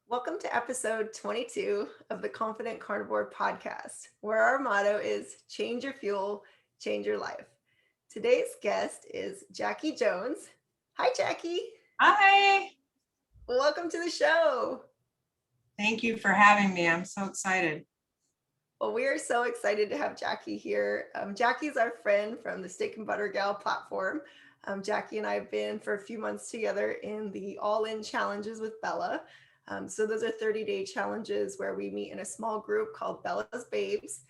Welcome to episode 22 of the Confident Carnivore podcast, where our motto is change your fuel, change your life. Today's guest is Jackie Jones. Hi, Jackie. Hi. Welcome to the show. Thank you for having me. I'm so excited. Well, we are so excited to have Jackie here. Jackie's our friend from the Steak and Butter Gal platform. Jackie and I have been for a few months together in the all-in challenges with Bella. So those are 30-day challenges where we meet in a small group called Bella's Babes.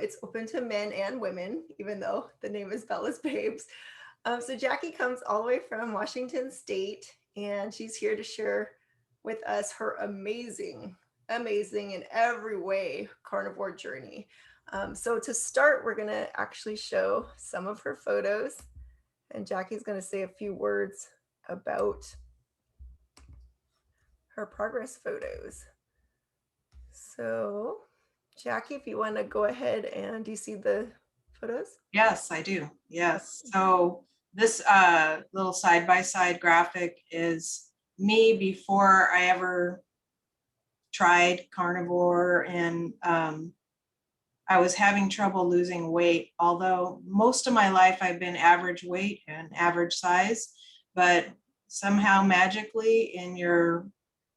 It's open to men and women, even though the name is Bella's Babes. So Jackie comes all the way from Washington State, and she's here to share with us her amazing in every way carnivore journey. So to start, we're going to actually show some of her photos, and Jackie's going to say a few words about her progress photos. So Jackie, if you want to go ahead, and do you see the photos? Yes, I do. Yes. So this little side-by-side graphic is me before I ever tried carnivore, and I was having trouble losing weight, although most of my life I've been average weight and average size, but somehow magically in your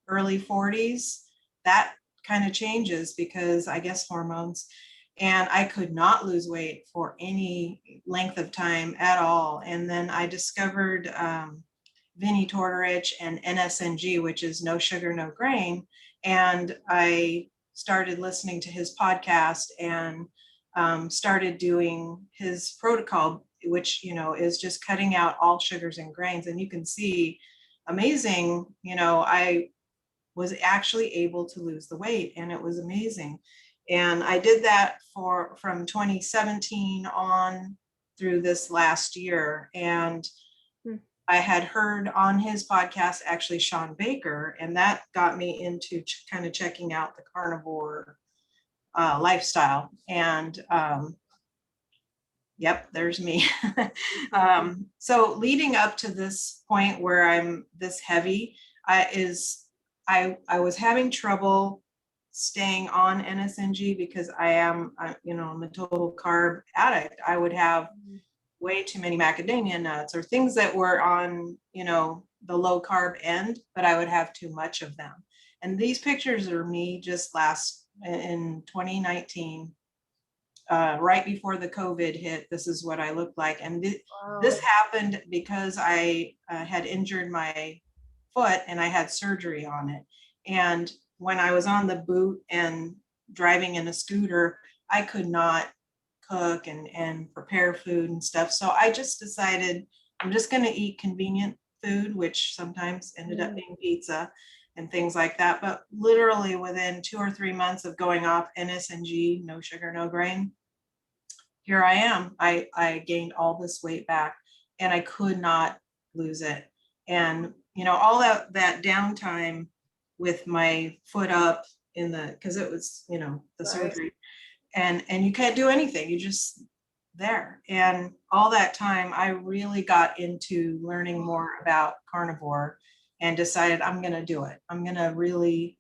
early 40s, that kind of changes because I guess hormones. And I could not lose weight for any length of time at all. And then I discovered Vinnie Tortorich and NSNG, which is no sugar, no grain. And I started listening to his podcast and started doing his protocol, which, is just cutting out all sugars and grains. And you can see amazing, I was actually able to lose the weight, and it was amazing. And I did that from 2017 on through this last year. And I had heard on his podcast, actually Sean Baker, and that got me into kind of checking out the carnivore lifestyle. And yep, there's me. So leading up to this point where I'm this heavy, I was having trouble staying on NSNG because I'm a total carb addict. I would have way too many macadamia nuts or things that were on, the low carb end, but I would have too much of them. And these pictures are me just in 2019, right before the COVID hit. This is what I looked like. And this happened because I had injured my foot and I had surgery on it. And when I was on the boot and driving in a scooter, I could not cook and prepare food and stuff. So I just decided I'm just going to eat convenient food, which sometimes ended up being pizza and things like that. But literally within 2 or 3 months of going off NSNG, no sugar, no grain, here I am. I gained all this weight back and I could not lose it. And, all that downtime with my foot up because it was, the surgery, and you can't do anything. You just there. And all that time, I really got into learning more about carnivore and decided I'm going to do it. I'm going to really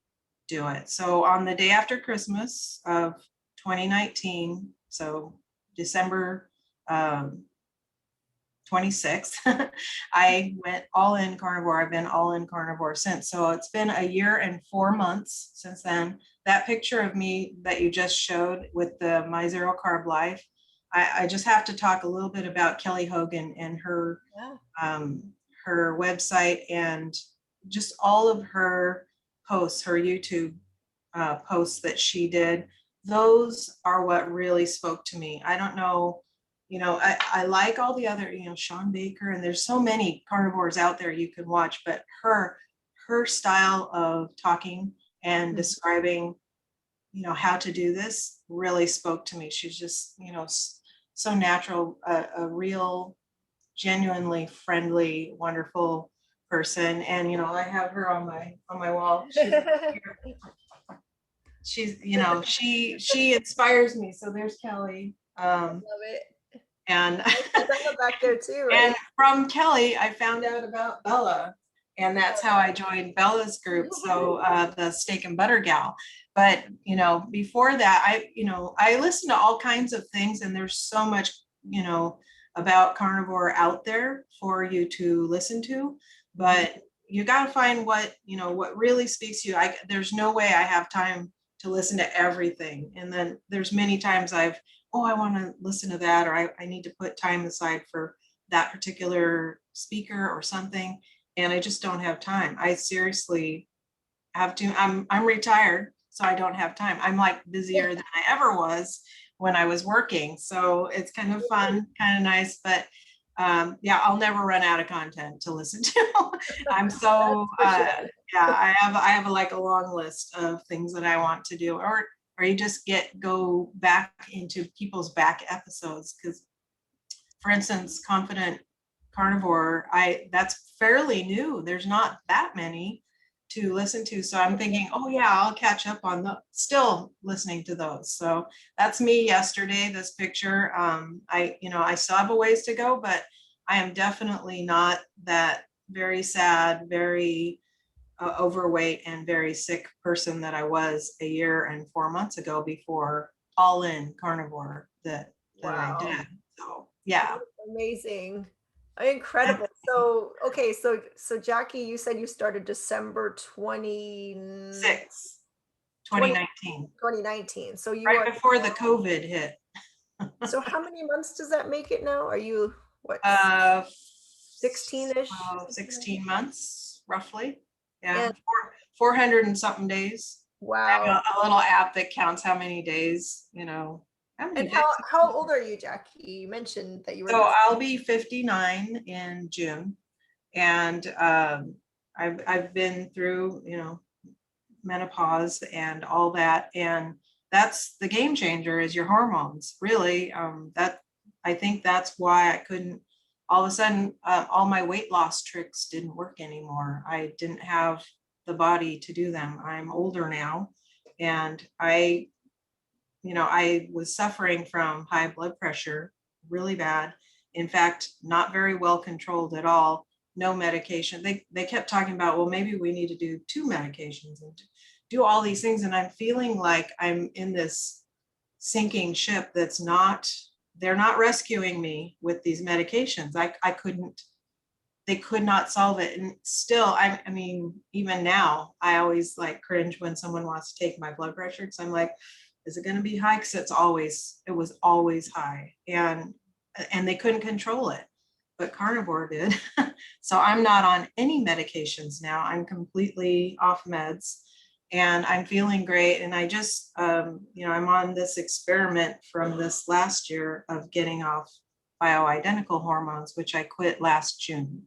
do it. So on the day after Christmas of 2019, so December 26th, I went all in carnivore. I've been all in carnivore since. So it's been a year and 4 months since then. That picture of me that you just showed with my zero carb life, I just have to talk a little bit about Kelly Hogan and her website and just all of her posts, her YouTube posts that she did. Those are what really spoke to me. I don't know. I like all the other, Sean Baker, and there's so many carnivores out there you can watch, but her style of talking and describing, how to do this really spoke to me. She's just, so natural, a real, genuinely friendly, wonderful person. And, I have her on my wall. She's she inspires me. So there's Kelly. Love it. And Bella back there too, right? And from Kelly, I found out about Bella. And that's how I joined Bella's group. So the Steak and Butter Gal. But, before that, I listen to all kinds of things, and there's so much, about carnivore out there for you to listen to. But you got to find what really speaks to you. There's no way I have time to listen to everything. And then there's many times I want to listen to that, or I need to put time aside for that particular speaker or something. And I just don't have time. I seriously have to. I'm retired, so I don't have time. I'm like busier than I ever was when I was working. So it's kind of fun, kind of nice, but I'll never run out of content to listen to. I'm so I have like a long list of things that I want to do, or you just go back into people's back episodes, because, for instance, Confident Carnivore, that's fairly new. There's not that many to listen to. So I'm thinking, oh yeah, I'll catch up on still listening to those. So that's me yesterday, this picture. I still have a ways to go, but I am definitely not that very sad, very overweight and very sick person that I was a year and 4 months ago before all in carnivore that I did. So yeah. Amazing. Incredible. So, okay, so Jackie, you said you started December 2019. 2019. So you right are before the COVID hit. So how many months does that make it now? Are you what? 16-ish? 16 months roughly. Yeah. And 400 and something days. wow. I have a little app that counts how many days, how many And days. how old are you, Jackie? You mentioned that you were. So I'll be 59 in June, and I've been through menopause and all that, and that's the game changer is your hormones. Really, that I think that's why I couldn't. All of a sudden, all my weight loss tricks didn't work anymore. I didn't have the body to do them. I'm older now, and I was suffering from high blood pressure really bad. In fact, not very well controlled at all. No medication. They kept talking about, well, maybe we need to do 2 medications and do all these things. And I'm feeling like I'm in this sinking ship they're not rescuing me with these medications. They could not solve it. And still, I mean, even now, I always like cringe when someone wants to take my blood pressure, because I'm like, is it going to be high? Because it was always high, and they couldn't control it, but carnivore did. So I'm not on any medications now. I'm completely off meds, and I'm feeling great. And I just, I'm on this experiment from this last year of getting off bioidentical hormones, which I quit last June.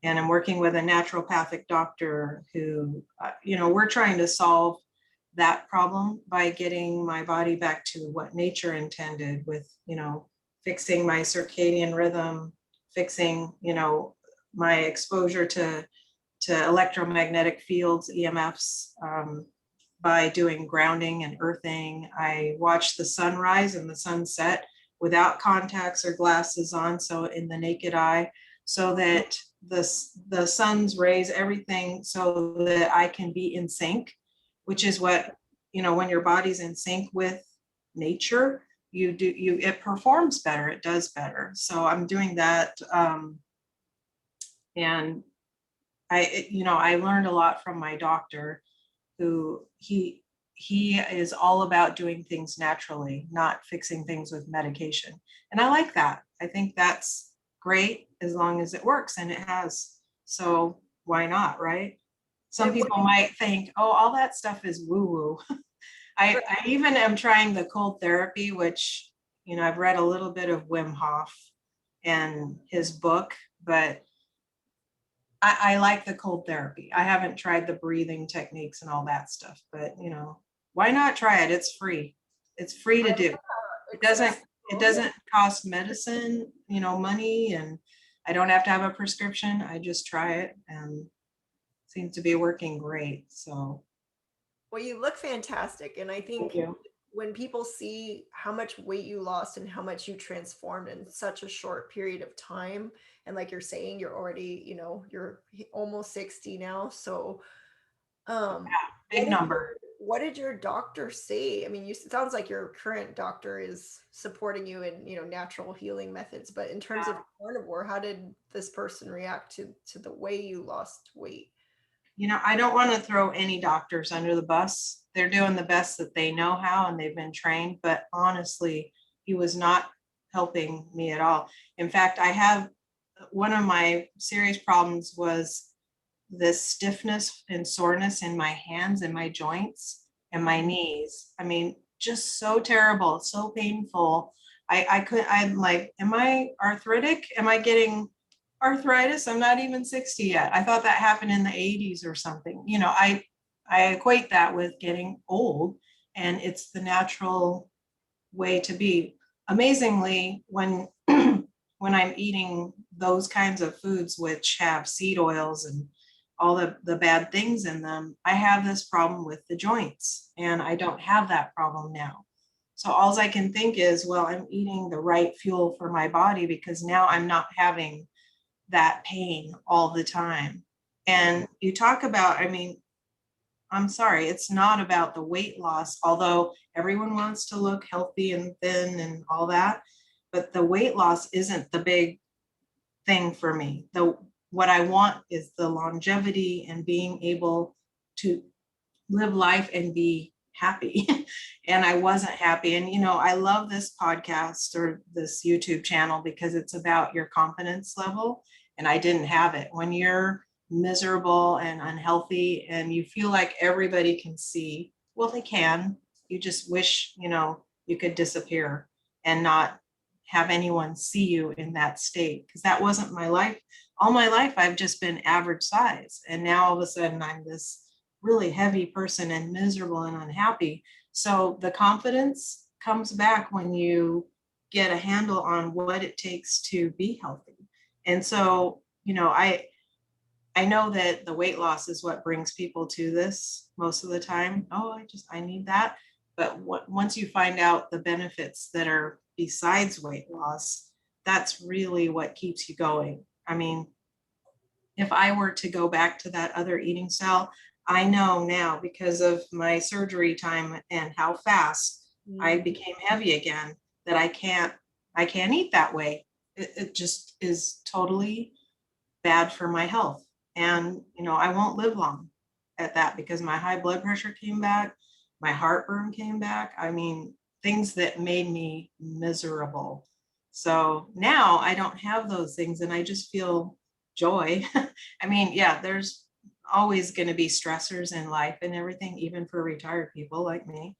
And I'm working with a naturopathic doctor who, we're trying to solve that problem by getting my body back to what nature intended with, fixing my circadian rhythm, fixing, my exposure to electromagnetic fields, EMFs, by doing grounding and earthing. I watch the sunrise and the sunset without contacts or glasses on, so in the naked eye, so that the sun's rays, everything, so that I can be in sync, which is what, when your body's in sync with nature, it performs better, it does better. So I'm doing that. And I learned a lot from my doctor, who he is all about doing things naturally, not fixing things with medication. And I like that. I think that's great as long as it works, and it has. So why not, right? Some people might think, oh, all that stuff is woo-woo. I even am trying the cold therapy, which, I've read a little bit of Wim Hof and his book, but I like the cold therapy. I haven't tried the breathing techniques and all that stuff, but why not try it? It's free. It's free to do. It doesn't cost medicine, money, and I don't have to have a prescription. I just try it, and seems to be working great. So Well, you look fantastic, and I think thank you. when people see how much weight you lost and how much you transformed in such a short period of time, and like you're saying, you're already, you're almost 60 now. So, Big number. what did your doctor say? I mean, it sounds like your current doctor is supporting you in, natural healing methods, but in terms of carnivore, how did this person react to the way you lost weight? I don't want to throw any doctors under the bus. They're doing the best that they know how and they've been trained, but honestly, he was not helping me at all. In fact, I have one of my serious problems was this stiffness and soreness in my hands and my joints and my knees. I mean, just so terrible, so painful. I'm like, am I arthritic? Am I getting arthritis? I'm not even 60 yet. I thought that happened in the 80s or something. I equate that with getting old, and it's the natural way to be. Amazingly, when when I'm eating those kinds of foods which have seed oils and all the bad things in them, I have this problem with the joints, and I don't have that problem now. So all I can think is, well, I'm eating the right fuel for my body because now I'm not having that pain all the time. And you talk about, I mean, I'm sorry, it's not about the weight loss, although everyone wants to look healthy and thin and all that, but the weight loss isn't the big thing for me. What I want is the longevity and being able to live life and be happy. And I wasn't happy. And I love this podcast or this YouTube channel because it's about your confidence level. And I didn't have it. When you're miserable and unhealthy and you feel like everybody can see, well, they can. You just wish, you could disappear and not have anyone see you in that state, because that wasn't my life. All my life, I've just been average size. And now all of a sudden I'm this really heavy person and miserable and unhappy. So the confidence comes back when you get a handle on what it takes to be healthy. And so, I know that the weight loss is what brings people to this most of the time. Oh, I need that. But once you find out the benefits that are besides weight loss, that's really what keeps you going. I mean, if I were to go back to that other eating style, I know now because of my surgery time and how fast I became heavy again that I can't eat that way. It just is totally bad for my health. And, I won't live long at that because my high blood pressure came back, my heartburn came back. I mean, things that made me miserable. So now I don't have those things and I just feel joy. I mean, yeah, there's always going to be stressors in life and everything, even for retired people like me.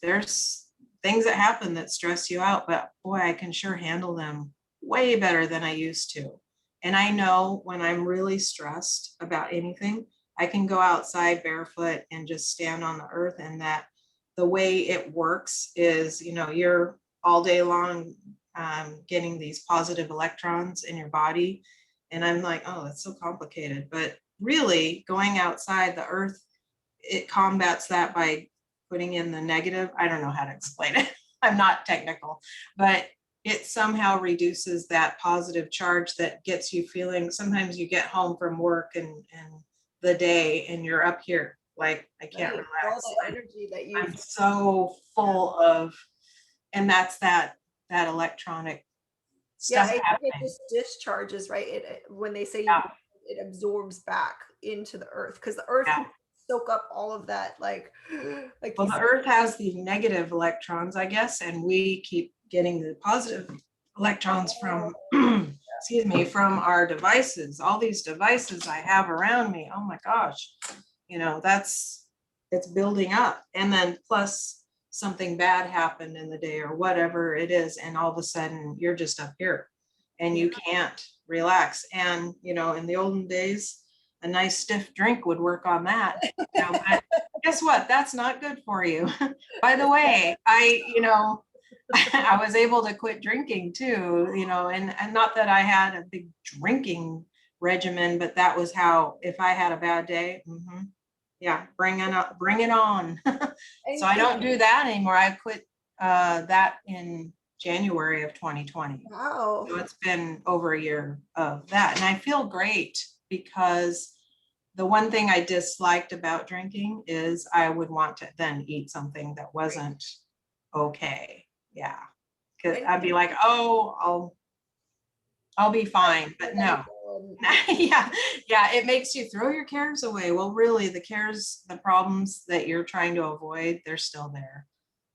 There's things that happen that stress you out, but boy, I can sure handle them way better than I used to. And I know when I'm really stressed about anything, I can go outside barefoot and just stand on the earth. And that the way it works is, you're all day long getting these positive electrons in your body. And I'm like, oh, that's so complicated. But really, going outside the earth, it combats that by putting in the negative. I don't know how to explain it. I'm not technical, but it somehow reduces that positive charge that gets you feeling. Sometimes you get home from work and the day and you're up here like I can't relax. All the energy that I'm so full of, and that's that electronic stuff happening. It just discharges, right? When they say it absorbs back into the earth, because the earth can soak up all of that, well, the earth has the negative electrons, I guess, and we keep getting the positive electrons from excuse me, from our devices. All these devices I have around me, oh my gosh, it's building up. And then plus something bad happened in the day or whatever it is, and all of a sudden you're just up here and you can't relax. And in the olden days, a nice stiff drink would work on that. But guess what? That's not good for you. By the way, I was able to quit drinking too, and not that I had a big drinking regimen, but that was how, if I had a bad day, Yeah, bring it on. So I And don't do that anymore. I quit that in January of 2020. wow. So it's been over a year of that. And I feel great because the one thing I disliked about drinking is I would want to then eat something that wasn't okay. Yeah. Cause And I'd be like, oh, I'll be fine. But no. Yeah. Yeah. It makes you throw your cares away. Well, really the cares, the problems that you're trying to avoid, they're still there.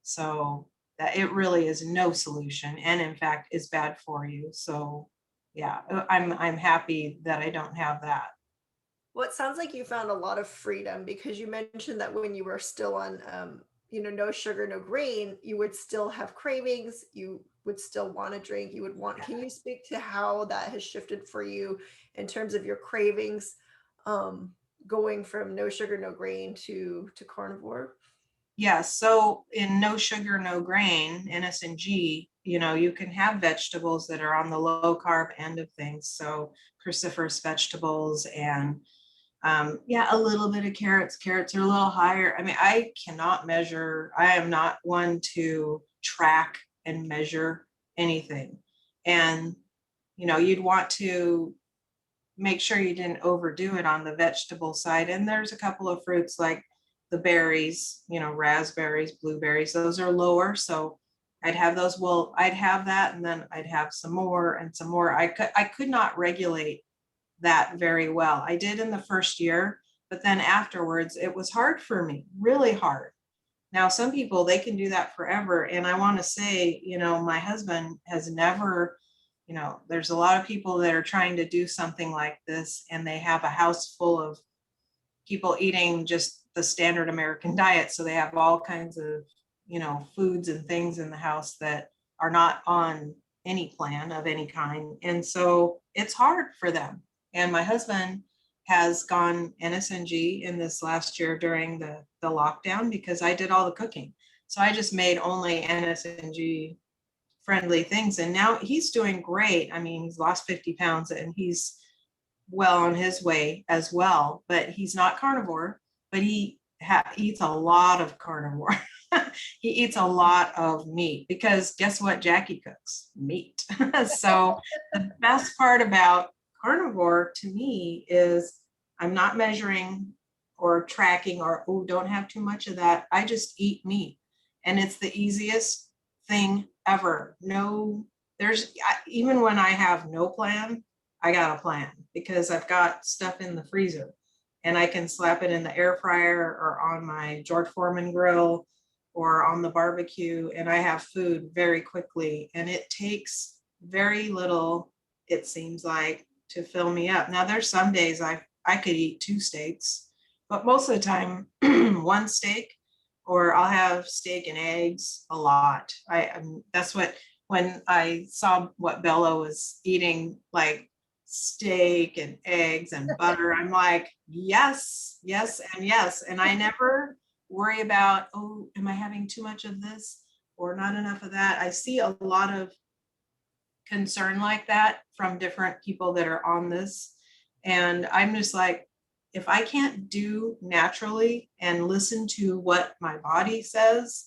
So that it really is no solution. And in fact is bad for you. So yeah, I'm happy that I don't have that. Well, it sounds like you found a lot of freedom because you mentioned that when you were still on, no sugar, no grain, you would still have cravings. You would still want to drink. You would want, can you speak to how that has shifted for you in terms of your cravings, um, going from no sugar, no grain to carnivore? Yeah, so in no sugar, no grain, NSNG, you can have vegetables that are on the low carb end of things. So cruciferous vegetables and yeah, a little bit of carrots. Carrots are a little higher. I mean, I cannot measure, I am not one to track and measure anything. And, you'd want to make sure you didn't overdo it on the vegetable side. And there's a couple of fruits like the berries, raspberries, blueberries, those are lower. So I'd have those. Well, I'd have that and then I'd have some more and some more. I could not regulate that very well. I did in the first year, but then afterwards it was hard for me, really hard. Now, some people, they can do that forever. And I want to say, my husband has never, there's a lot of people that are trying to do something like this and they have a house full of people eating just the standard American diet. So they have all kinds of, foods and things in the house that are not on any plan of any kind. And so it's hard for them. And my husband has gone NSNG in this last year during the lockdown because I did all the cooking. So I just made only NSNG friendly things. And now he's doing great. I mean, he's lost 50 pounds and he's well on his way as well, but he's not carnivore, but he eats a lot of carnivore. He eats a lot of meat because guess what Jackie cooks? Meat. So the best part about carnivore to me is I'm not measuring or tracking or, oh, don't have too much of that. I just eat meat. And it's the easiest thing ever. No, even when I have no plan, I got a plan because I've got stuff in the freezer and I can slap it in the air fryer or on my George Foreman grill or on the barbecue and I have food very quickly and it takes very little, it seems like, to fill me up. Now there's some days I could eat 2 steaks, but most of the time 1 steak, or I'll have steak and eggs a lot. That's what, when I saw what Bella was eating, like steak and eggs and butter, I'm like, yes, yes, and yes. And I never worry about, oh, am I having too much of this or not enough of that? I see a lot of concern like that from different people that are on this. And I'm just like, if I can't do naturally and listen to what my body says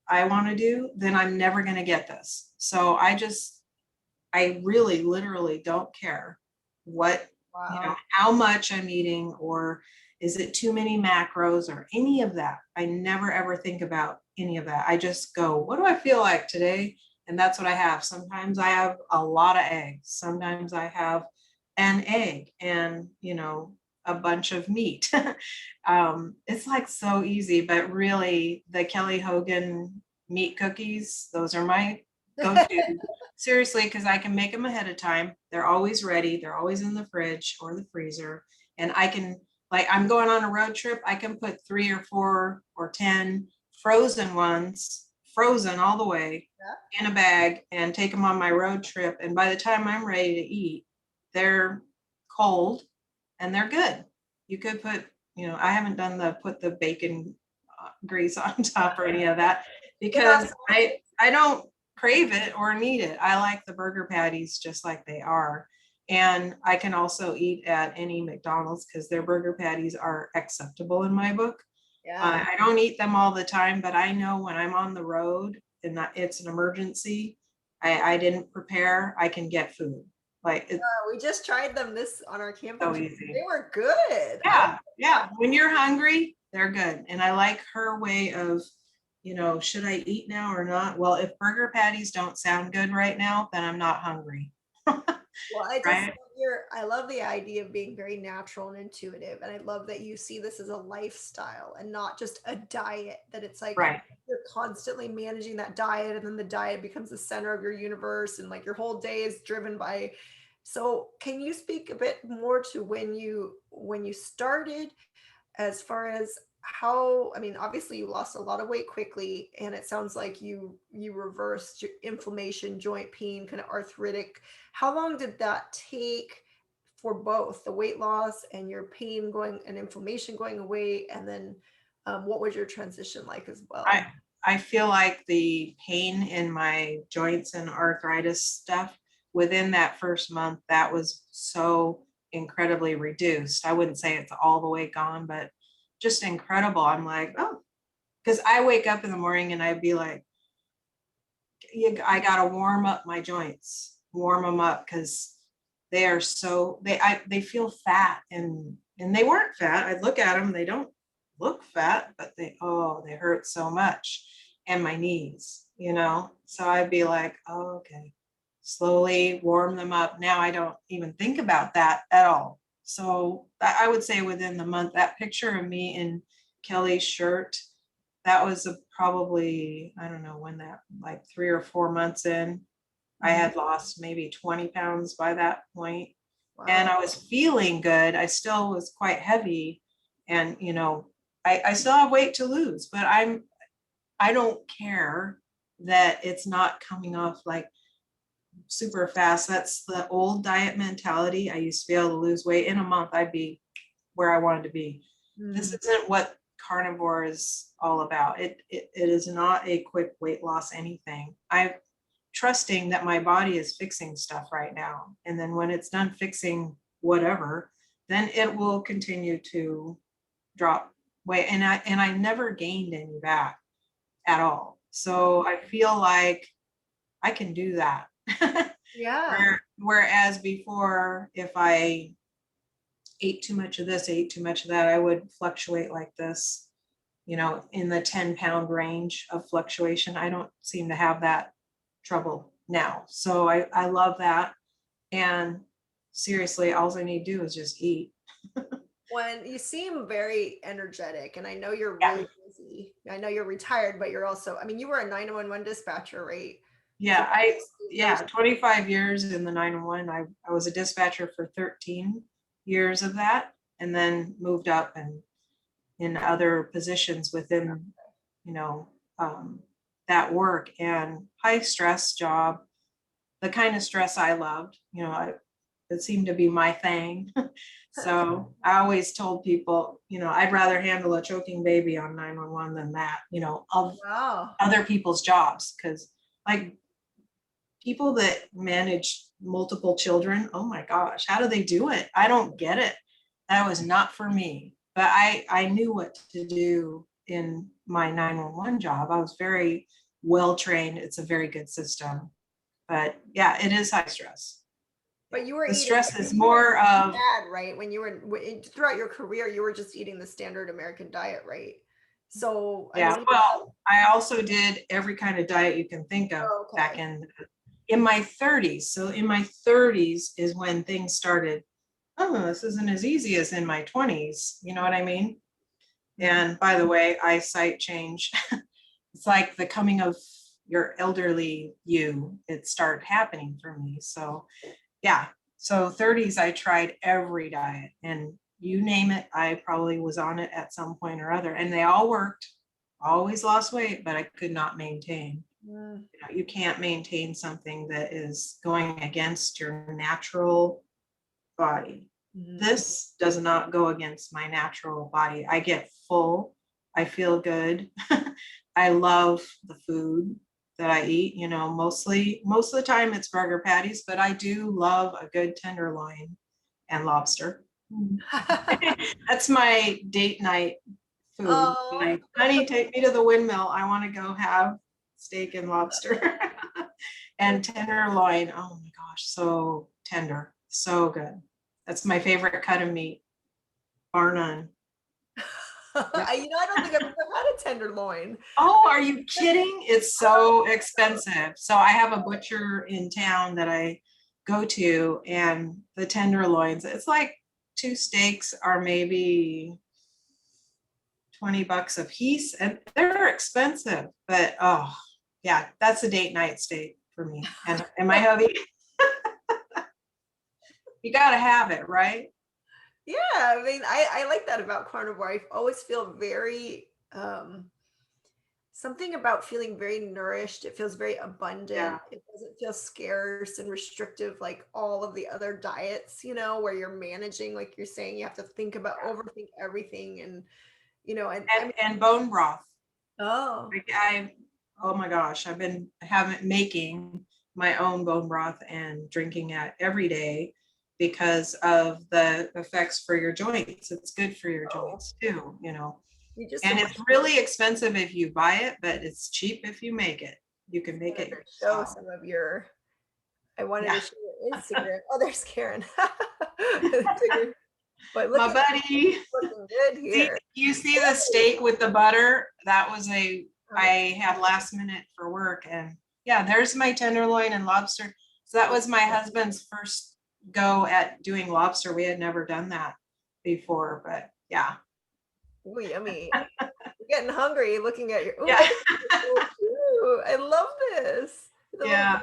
I want to do, then I'm never going to get this. So I really literally don't care what, Wow. how much I'm eating or is it too many macros or any of that. I never ever think about any of that. I just go, what do I feel like today? And that's what I have. Sometimes I have a lot of eggs. Sometimes I have an egg and, a bunch of meat. It's like so easy, but really the Kelly Hogan meat cookies, those are my go-to. Seriously, because I can make them ahead of time. They're always ready. They're always in the fridge or the freezer. And I can, like, I'm going on a road trip. I can put 3 or 4 or 10 frozen ones, frozen all the way in a bag and take them on my road trip. And by the time I'm ready to eat, they're cold and they're good. You could put, I haven't done put the bacon grease on top or any of that because I don't crave it or need it. I like the burger patties just like they are. And I can also eat at any McDonald's because their burger patties are acceptable in my book. Yeah. I don't eat them all the time, but I know when I'm on the road and it's an emergency, I didn't prepare, I can get food. Like it's We just tried them this on our camping so trip. They easy. were good. Yeah, yeah. When you're hungry, they're good. And I like her way of, should I eat now or not? Well, if burger patties don't sound good right now, then I'm not hungry. Well, I just Right? love I love the idea of being very natural and intuitive. And I love that you see this as a lifestyle and not just a diet, that it's like Right. you're constantly managing that diet and then the diet becomes the center of your universe and like your whole day is driven by. So can you speak a bit more to when you started, as far as how, I mean, obviously you lost a lot of weight quickly and it sounds like you reversed your inflammation, joint pain, kind of arthritic. How long did that take for both the weight loss and your pain going and inflammation going away? And then what was your transition like as I well? I feel like the pain in my joints and arthritis stuff within that first month, that was so incredibly reduced. I wouldn't say it's all the way gone, but just incredible. I'm like, oh, because I wake up in the morning and I'd be like, I gotta warm up my joints, warm them up because they are so they feel fat and they weren't fat. I'd look at them, they don't look fat, but they hurt so much. And my knees. So I'd be like, oh, okay, slowly warm them up. Now I don't even think about that at all. So I would say within the month, that picture of me in Kelly's shirt, that was probably, I don't know when that, like 3 or 4 months in. I Mhm. had lost maybe 20 pounds by that point, and Wow. I was feeling good. I still was quite heavy, and I still have weight to lose, but I don't care that it's not coming off like super fast. That's the old diet mentality. I used to be able to lose weight in a month. I'd be where I wanted to be. This Mm. isn't what carnivore is all about. It is not a quick weight loss anything. I'm trusting that my body is fixing stuff right now. And then when it's done fixing whatever, then it will continue to drop weight. And I never gained any back at all. So I feel like I can do that. Yeah. Whereas before, if I ate too much of this, ate too much of that, I would fluctuate like this, in the 10-pound range of fluctuation. I don't seem to have that trouble now. So I love that. And seriously, all I need to do is just eat. When you seem very energetic, and I know you're Yeah. really busy. I know you're retired, but you're also, I mean, you were a 911 dispatcher, right? So Yeah. I, there's, yeah, 25 years in the 911. I was a dispatcher for 13 years of that, and then moved up and in other positions within, you know, um, that work and high stress job, the kind of stress I loved, it seemed to be my thing. So I always told people, I'd rather handle a choking baby on 911 than that, of wow. other people's jobs. Cause like people that manage multiple children, oh my gosh, how do they do it? I don't get it. That was not for me. But I knew what to do in my 911 job. I was very well trained. It's a very good system. But yeah, it is high stress. But you were The eating, stress is you were more of, bad, right? When you were throughout your career, you were just eating the standard American diet, right? So, I yeah, mean, well, I also did every kind of diet you can think of oh, back okay. in my 30s. So in my 30s is when things started, oh, this isn't as easy as in my 20s. You know what I mean? Mhm. And by the way, eyesight change. It's like the coming of your elderly you, it started happening for me. So yeah. So 30s, I tried every diet and you name it, I probably was on it at some point or other. And they all worked, always lost weight, but I could not maintain. Mm, You can't maintain something that is going against your natural body. mhm. This does not go against my natural body. I get full. I feel good. I love the food. that I eat. You know, most of the time it's burger patties, but I do love a good tenderloin and lobster. That's my date night food. Oh, Like, honey, take me to the windmill. I want to go have steak and lobster and tenderloin. Oh my gosh, so tender, so good. That's my favorite cut of meat, bar none. Yep. I don't think I've ever had a tenderloin. Oh, are you kidding? It's so expensive. So I have a butcher in town that I go to, and the tenderloins, it's like two steaks are maybe $20 a piece, and they're expensive, but oh yeah, that's a date night steak for me and my hubby. You gotta have it, right? Yeah, I mean, I like that about carnivore. I always feel very something about feeling very nourished. It feels very Yeah, abundant. It doesn't feel scarce and restrictive like all of the other diets, where you're managing, like you're saying, you have to think about overthink everything and I mean, and bone broth. oh, Like oh my gosh, I've been having making my own bone broth and drinking it every day because of the effects for your joints. It's good for your oh, joints too, you know. you just And it's really expensive if you buy it, but it's cheap if you make it. You can make wanted it to show yourself. some of your I wanted Yeah. to show your Instagram. Oh, there's Karen. But My looking buddy. looking good See, here. you see the steak with the butter? That was Oh, I had last minute for work, and yeah, there's my tenderloin and lobster. So that was my husband's first go at doing lobster. We had never done that before, but yeah. ooh, yummy. You're getting hungry looking at your. Oh, Yeah. look at this. It's so cute. I love this. The little Yeah.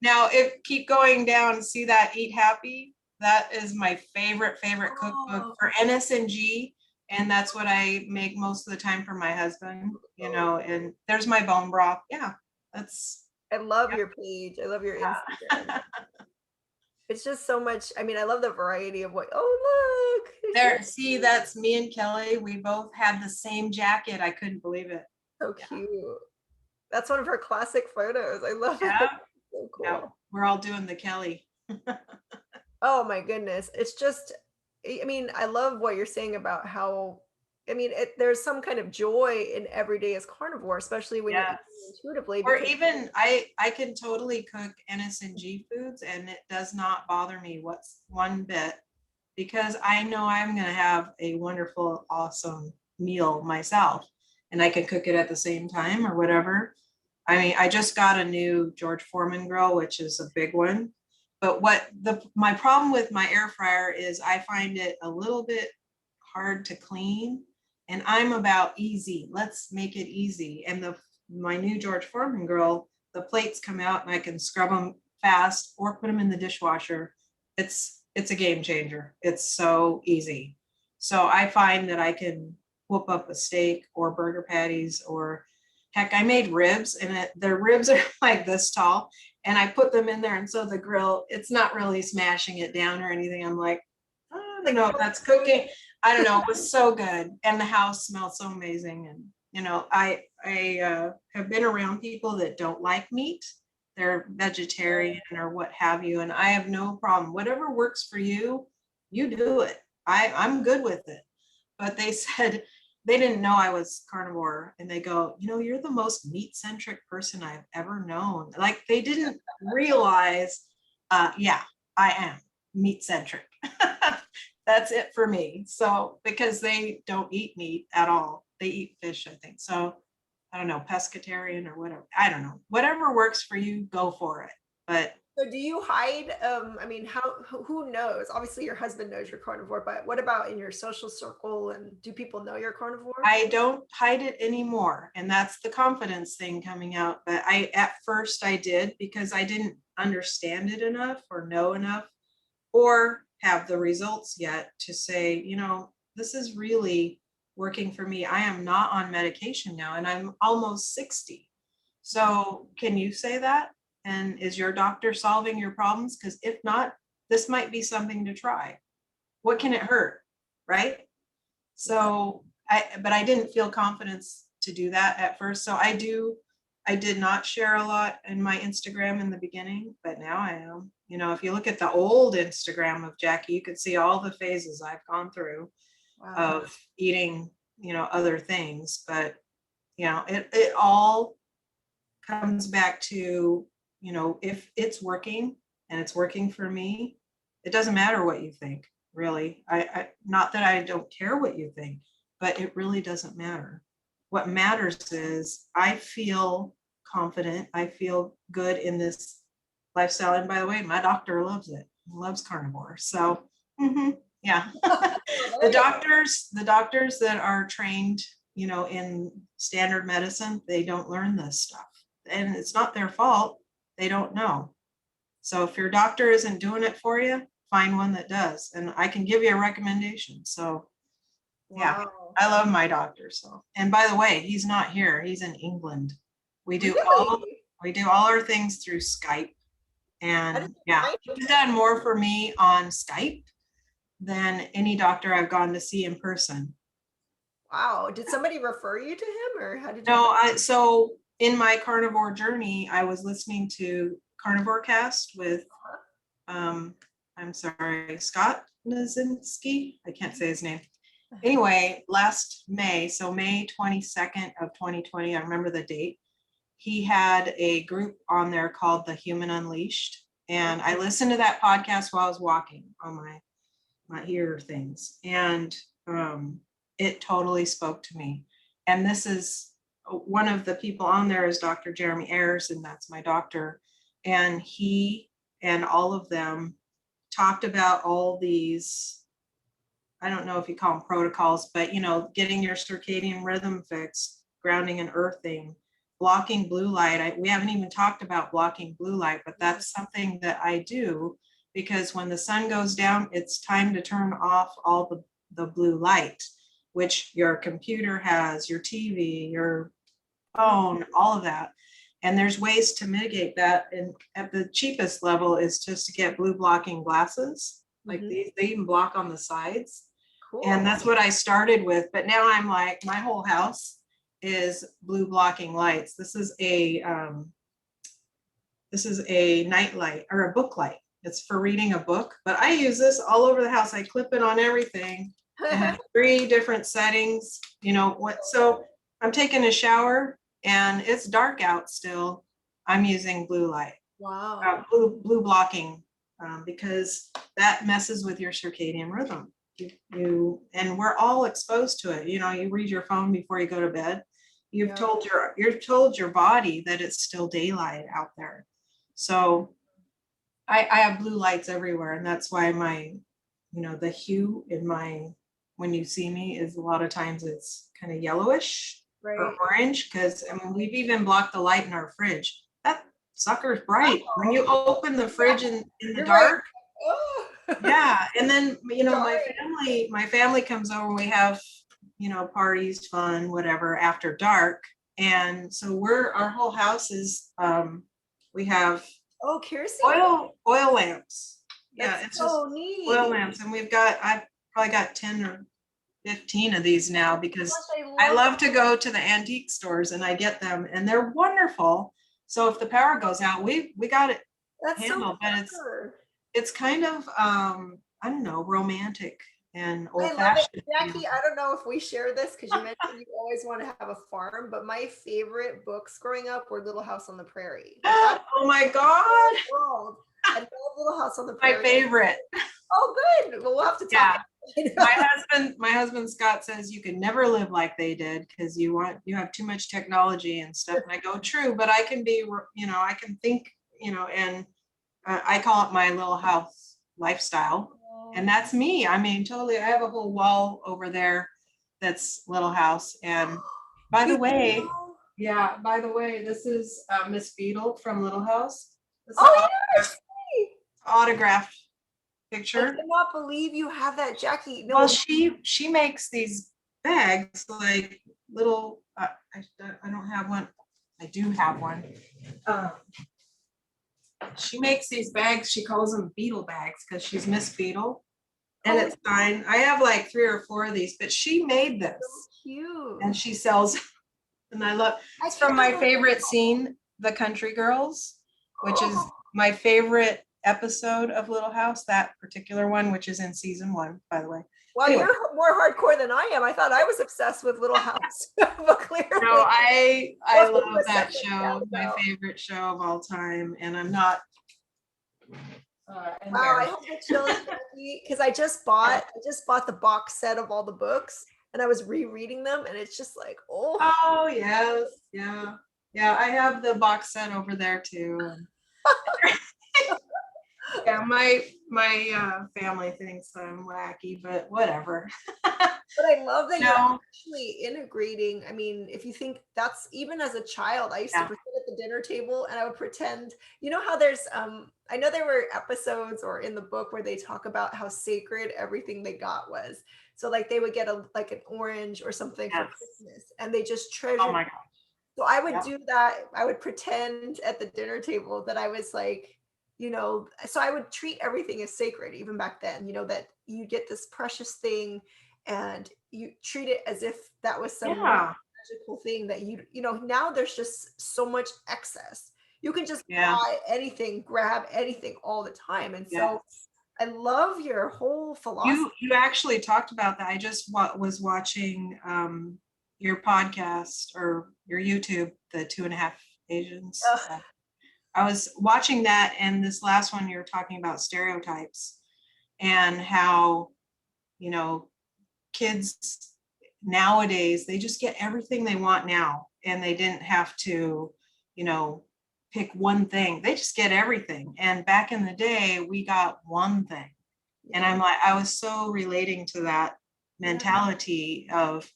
Now, if keep going down, see that Eat Happy? That is my favorite cookbook oh, for NSNG. And that's what I make most of the time for my husband, you know, and there's my bone broth. Yeah, that's, I love your page. I love your Instagram. yeah. It's just so much. I mean, I love the variety of what. Oh, look. There, see, that's me and Kelly. We both had the same jacket. I couldn't believe it. So Yeah. cute. That's one of her classic photos. I love it. Yeah. So Yeah. cool. We're all doing the Kelly. Oh my goodness. It's just, I mean, I love what you're saying about how, I mean, there's some kind of joy in every day as carnivore, especially when you're eating Yes. intuitively Or because even I can totally cook NSNG foods and it does not bother me what's one bit because I know I'm going to have a wonderful, awesome meal myself and I can cook it at the same time or whatever. I mean, I just got a new George Foreman grill, which is a big one. But my problem with my air fryer is I find it a little bit hard to clean, and I'm about easy. Let's make it easy. And my new George Foreman grill, the plates come out and I can scrub them fast or put them in the dishwasher. It's a game changer. It's so easy. So I find that I can whoop up a steak or burger patties or heck, I made ribs and their ribs are like this tall and I put them in there. And so the grill, it's not really smashing it down or anything. I'm like, I don't know if that's cooking. I don't know. It was so good. And the house smelled so amazing. And, you know, I have been around people that don't like meat. They're vegetarian or what have you. And I have no problem. Whatever works for you, you do it. I'm good with it. But they said, they didn't know I was carnivore and they go, you know, you're the most meat centric person I've ever known. Like they didn't realize, yeah, I am meat centric. That's it for me. So because they don't eat meat at all, they eat fish, I think. So I don't know, pescatarian or whatever. I don't know. Whatever works for you, go for it. But so do you hide I mean who knows? Obviously your husband knows you're carnivore, but what about in your social circle and do people know you're carnivore? I don't hide it anymore. And that's the confidence thing coming out. But at first I did because I didn't understand it enough or know enough or have the results yet to say, you know, this is really working for me. I am not on medication now and I'm almost 60. So can you say that? And is your doctor solving your problems? Because if not, this might be something to try. What can it hurt? Right? So but I didn't feel confidence to do that at first. So I do I did not share a lot in my Instagram in the beginning, but now I am. You know, if you look at the old Instagram of Jackie, you could see all the phases I've gone through of eating, you know, other things. But, you know, it all comes back to, you know, if it's working and it's working for me, it doesn't matter what you think, really. I not that I don't care what you think, but it really doesn't matter. What matters is I feel confident. I feel good in this lifestyle. And by the way, my doctor loves it. He loves carnivore. So yeah. the doctors that are trained, you know, in standard medicine, they don't learn this stuff. And it's not their fault. They don't know. So if your doctor isn't doing it for you, find one that does. And I can give you a recommendation. So yeah, I love my doctor. So, and by the way, he's not here. He's in England. We do all our things through Skype. And yeah, he's done more for me on Skype than any doctor I've gone to see in person. Wow. Did somebody refer you to him, or how did you? No, so in my carnivore journey, I was listening to Carnivore Cast with I'm sorry, Scott Nazinski. I can't say his name. Anyway, last May, so May 22nd of 2020, I remember the date, he had a group on there called The Human Unleashed. And I listened to that podcast while I was walking on my ear things. And it totally spoke to me. And this is one of the people on there is Dr. Jeremy Ayers, and that's my doctor. And he and all of them talked about all these, I don't know if you call them protocols, but, you know, getting your circadian rhythm fixed, grounding and earthing, blocking blue light. We haven't even talked about blocking blue light, but that's something that I do because when the sun goes down, it's time to turn off all the blue light, which your computer has, your TV, your phone, all of that. And there's ways to mitigate that. And at the cheapest level is just to get blue blocking glasses. Like these, they even block on the sides. Cool. And that's what I started with. But now I'm like, my whole house is blue blocking lights. This is a night light or a book light. It's for reading a book, but I use this all over the house. I clip it on everything. It has 3 different settings, you know what? So I'm taking a shower and it's dark out still. I'm using blue light. Wow. Blue blocking because that messes with your circadian rhythm. And we're all exposed to it. You know, you read your phone before you go to bed. You're told your body that it's still daylight out there. So I have blue lights everywhere, and that's why my, you know, the hue in my, when you see me, is a lot of times it's kind of yellowish or orange, because I mean we've even blocked the light in our fridge. That sucker's bright. When you open the fridge in the dark. Yeah, and then, you know, my family comes over and we have, you know, parties, fun, whatever, after dark. And so our whole house is we have kerosene oil lamps. That's it's so just neat. Oil lamps, and I've probably got 10 or 15 of these now because I love to go to the antique stores and I get them and they're wonderful. So if the power goes out, we got it handled, but it's kind of I don't know, romantic and old-fashioned. Jackie, I don't know if we share this because you mentioned you always want to have a farm, but my favorite books growing up were Little House on the Prairie. Oh my God. I love Little House on the Prairie. My favorite. Oh, good. Well, we'll have to talk. My husband Scott says you can never live like they did because you have too much technology and stuff. And I go, true, but I can be, you know, I can think, you know, and I call it my little house lifestyle. And that's me. I mean, totally. I have a whole wall over there that's Little House. And by the way, this is Miss Beadle from Little House. Yes. Autographed picture. I cannot believe you have that, Jackie. No. Well, she makes these bags like little. I don't have one. I do have one. She makes these bags. She calls them Beetle bags because she's Miss Beetle, and it's fine. I have like 3 or 4 of these, but she made this. So cute. And she sells And I love, I it's can't from my remember. favorite scene, The Country Girls, which is Oh, my favorite episode of Little House, that particular one, which is in season 1, by the way. well, Anyway, you're more hardcore than I am. I thought I was obsessed with Little House, but clearly, no, I we'll do love a that separate show, my shout-out. favorite show of all time, and I'm not Wow, I embarrassed. have the chills, because I just bought the box set of all the books, and I was rereading them, and it's just like, oh, Oh yes, yeah, yeah. I have the box set over there too. Yeah, my family thinks I'm wacky, but whatever. but I love that you're No, actually integrating. I mean, if you think that's even as a child, I used to yeah, sit at the dinner table and I would pretend, you know how there's I know there were episodes or in the book where they talk about how sacred everything they got was. So like they would get a like an orange or something for yes. Christmas and they just Oh treasured. my God. So I would Yep. do that. I would pretend at the dinner table that I was like, so I would treat everything as sacred even back then, that you get this precious thing and you treat it as if that was some Yeah, magical thing that now there's just so much excess. You can just yeah, buy anything, grab anything all the time. And yeah. so I love your whole philosophy. You actually talked about that. I just was watching your podcast or your YouTube, the 2.5 Asians. Ugh, I was watching that, and this last one you're talking about stereotypes and how, you know, kids nowadays, they just get everything they want now, and they didn't have to, you know, pick one thing. They just get everything. And back in the day, we got one thing. And yeah, I was so relating to that yeah, mentality of,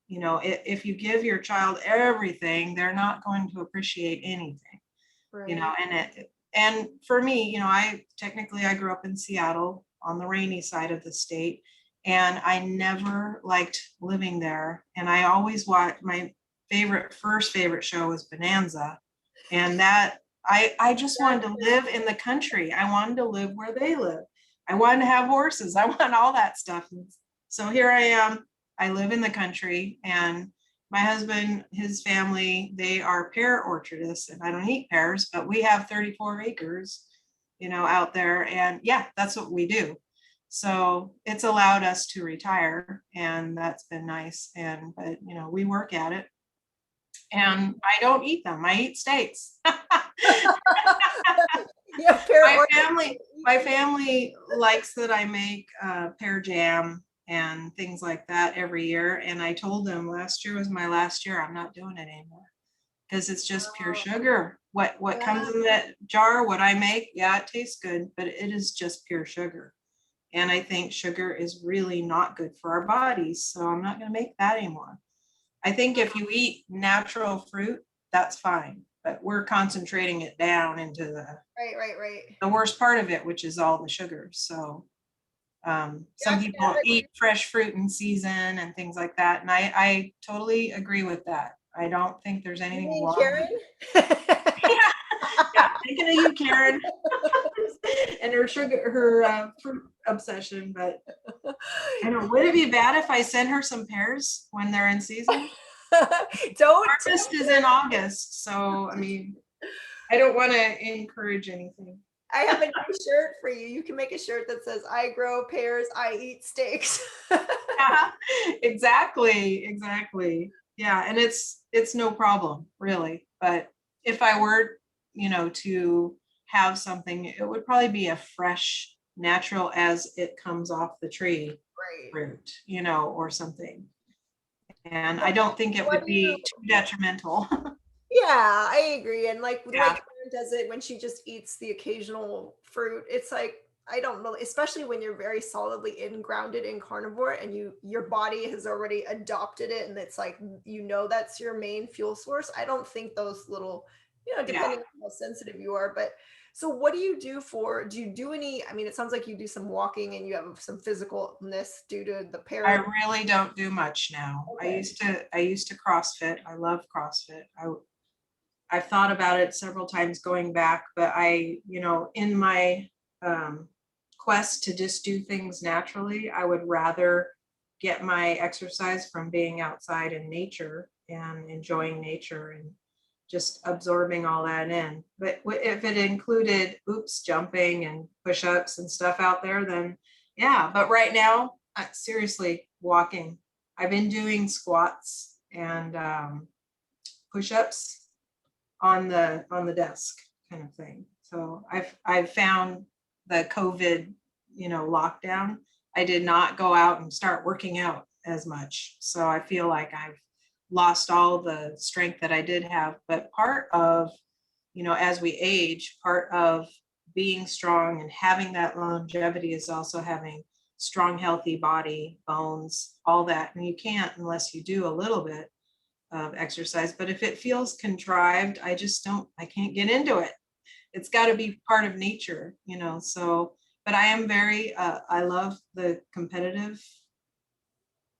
if you give your child everything, they're not going to appreciate anything, right. and for me, I grew up in Seattle on the rainy side of the state, and I never liked living there. And I always watched my first favorite show was Bonanza. And that I just wanted to live in the country. I wanted to live where they live. I wanted to have horses. I want all that stuff. And so here I am. I live in the country, and my husband, his family, they are pear orchardists, and I don't eat pears, but we have 34 acres, out there. And yeah, that's what we do. So it's allowed us to retire, and that's been nice. But we work at it, and I don't eat them. I eat steaks. Yeah, my family my family likes that I make pear jam and things like that every year. And I told them last year was my last year. I'm not doing it anymore because it's just pure sugar. What comes in that jar, what I make, yeah, it tastes good, but it is just pure sugar. And I think sugar is really not good for our bodies. So I'm not going to make that anymore. I think if you eat natural fruit, that's fine. But we're concentrating it down into right. the worst part of it, which is all the sugar. So some Yeah, people eat fresh fruit in season and things like that. And I totally agree with that. I don't think there's you anything mean wrong with Karen? yeah, yeah, thinking of you, Karen, and her fruit obsession. But I don't know, would it be bad if I sent her some pears when they're in season? Don't Harvest is in August, so I mean, I don't want to encourage anything. I have a new shirt for you. You can make a shirt that says I grow pears, I eat steaks. Yeah, exactly. Yeah, and it's no problem really. But if I were, to have something, it would probably be a fresh, natural as it comes off the tree Right. fruit, or something. And I don't think it What would do you be too detrimental. Yeah, I agree. And like the way Yeah, Karen does it when she just eats the occasional fruit, it's like I don't know, especially when you're very solidly grounded in carnivore and your body has already adopted it and it's like that's your main fuel source. I don't think those little, yeah. depending on how sensitive you are, but so what do you do do you do any, I mean, it sounds like you do some walking and you have some physicalness due to the I pair. really don't do much now. Okay. I used to CrossFit. I love CrossFit. I've thought about it several times going back, but in my quest to just do things naturally, I would rather get my exercise from being outside in nature and enjoying nature and just absorbing all that in. But if it included jumping and push-ups and stuff out there, then yeah. But right now, seriously, walking. I've been doing squats and push-ups on the desk kind of thing. So I've found the COVID, lockdown, I did not go out and start working out as much. So I feel like I've lost all the strength that I did have. But part of, as we age, part of being strong and having that longevity is also having strong, healthy body, bones, all that. And you can't unless you do a little bit of exercise. But if it feels contrived, I can't get into it. It's got to be part of nature, so, but I am I love the competitive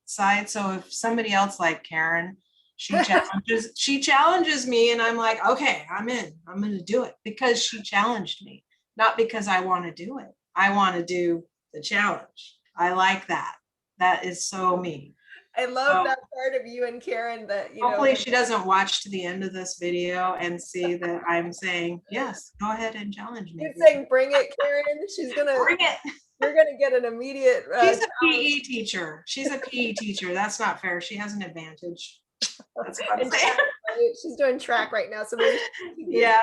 side. So if somebody else like Karen, she challenges me and I'm like, okay, I'm going to do it because she challenged me, not because I want to do it. I want to do the challenge. I like that. That is so me. I love that part of you and Karen that, hopefully she doesn't watch to the end of this video and see that I'm saying, yes, go ahead and challenge me. You're saying, bring it, Karen. She's going to bring it. You're going to get an immediate. She's a PE teacher. She's a PE teacher. That's not fair. She has an advantage. That's what I'm saying. She's doing track right now. So maybe yeah.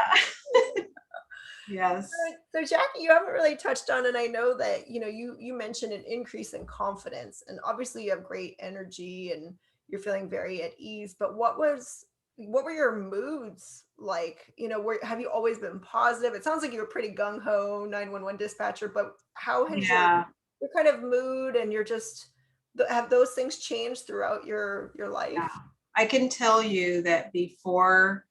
Yes. So Jackie, you haven't really touched on, and I know that, you mentioned an increase in confidence, and obviously you have great energy and you're feeling very at ease, but what were your moods like? Have you always been positive? It sounds like you were pretty gung-ho 911 dispatcher, but how has your kind of mood and have those things changed throughout your life? Yeah. I can tell you that before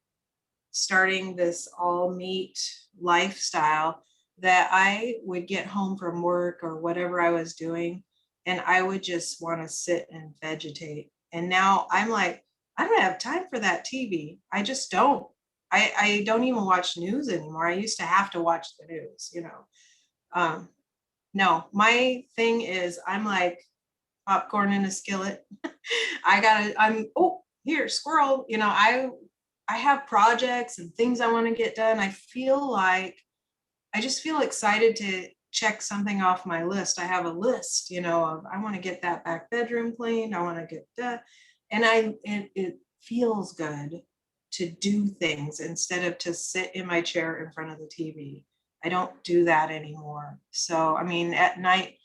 starting this all meat lifestyle, that I would get home from work or whatever I was doing, and I would just want to sit and vegetate. And now I'm like, I don't have time for that TV. I just don't. I don't even watch news anymore. I used to have to watch the news, No, my thing is I'm like popcorn in a skillet. Here, squirrel, I have projects and things I want to get done. I just feel excited to check something off my list. I have a list, of I want to get that back bedroom cleaned. I want to get that. And it feels good to do things instead of to sit in my chair in front of the TV. I don't do that anymore. So, at night,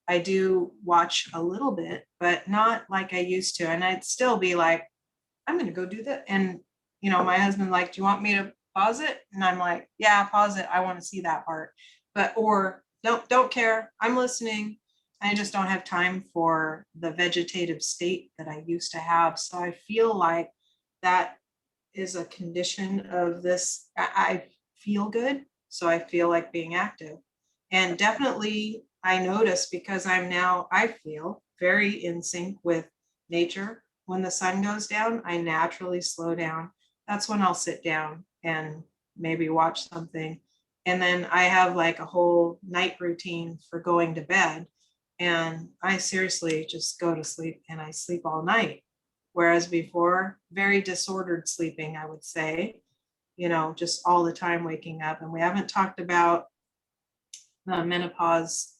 I do watch a little bit, but not like I used to. And I'd still be like, I'm going to go do that. And, my husband like, do you want me to pause it? And I'm like, yeah, pause it. I want to see that part. Or don't care. I'm listening. I just don't have time for the vegetative state that I used to have. So I feel like that is a condition of this. I feel good. So I feel like being active. And definitely I notice, because I feel very in sync with nature. When the sun goes down, I naturally slow down. That's when I'll sit down and maybe watch something. And then I have like a whole night routine for going to bed. And I seriously just go to sleep and I sleep all night. Whereas before, very disordered sleeping, I would say, just all the time waking up. And we haven't talked about the menopause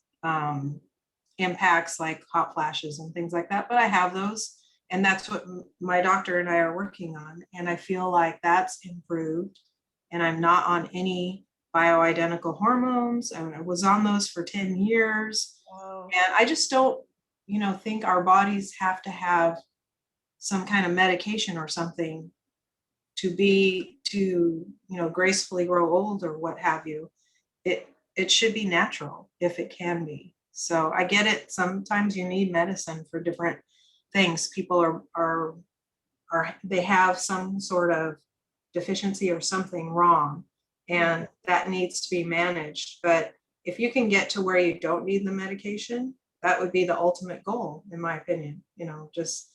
impacts like hot flashes and things like that, but I have those. And that's what my doctor and I are working on. And I feel like that's improved. And I'm not on any bioidentical hormones. I was on those for 10 years. Wow. And I just don't, think our bodies have to have some kind of medication or something to gracefully grow old or what have you. It should be natural if it can be. So I get it. Sometimes you need medicine for different things. People are they have some sort of deficiency or something wrong, and that needs to be managed. But if you can get to where you don't need the medication, that would be the ultimate goal, in my opinion. That's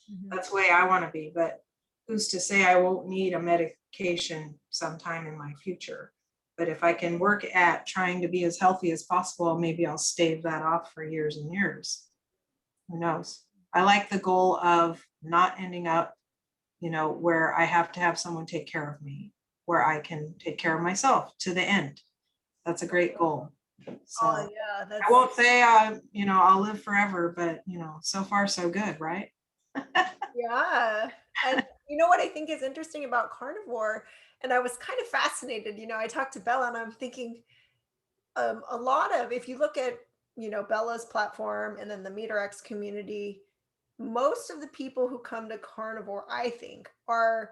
the way I want to be. But who's to say I won't need a medication sometime in my future? But if I can work at trying to be as healthy as possible, maybe I'll stave that off for years and years. Who knows? I like the goal of not ending up, where I have to have someone take care of me, where I can take care of myself to the end. That's a great goal. So Oh yeah, I won't say I'll live forever, but so far so good, right? yeah. And you know what I think is interesting about carnivore, and I was kind of fascinated, I talked to Bella and I'm thinking, a lot of, if you look at, Bella's platform and then the MeterX community, most of the people who come to carnivore, I think, are